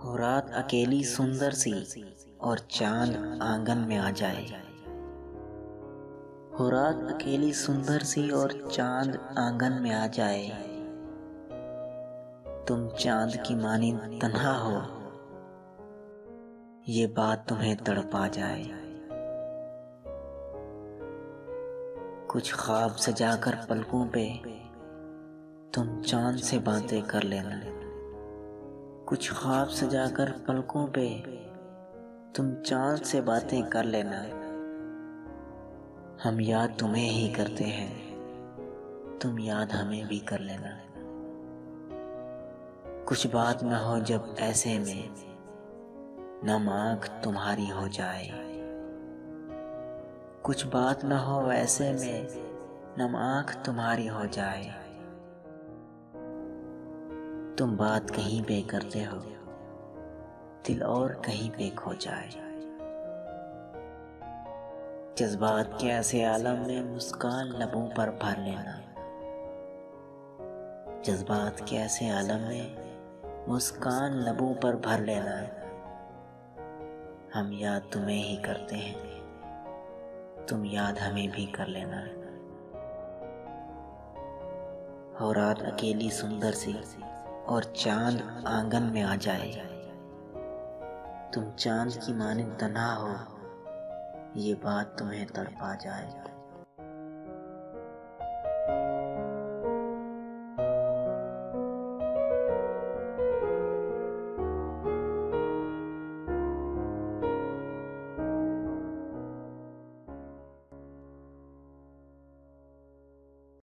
हो रात अकेली सुंदर सी और चांद आंगन में आ जाए। हो रात अकेली सुंदर सी और चांद आंगन में आ जाए। तुम चांद की मानिंद तन्हा हो, ये बात तुम्हें तड़पा जाए। कुछ ख्वाब सजाकर पलकों पे तुम चांद से बातें कर लेना। कुछ ख्वाब सजाकर पलकों पे तुम चांद से बातें कर लेना। हम याद तुम्हें ही करते हैं, तुम याद हमें भी कर लेना। कुछ बात न हो जब ऐसे में नम आँख तुम्हारी हो जाए। कुछ बात न हो ऐसे में नम आँख तुम्हारी हो जाए। तुम बात कहीं पे करते हो, दिल और कहीं पे खो जाए। जज्बात के ऐसे आलम में मुस्कान लबों पर भर लेना। जज्बात के ऐसे आलम में मुस्कान लबों पर भर लेना। हम याद तुम्हें ही करते हैं, तुम याद हमें भी कर लेना। हो रात अकेली सुंदर सी और चांद आंगन में आ जाए। तुम चांद की मानिंद तन्हा हो, ये बात तुम्हें तड़पा जाए।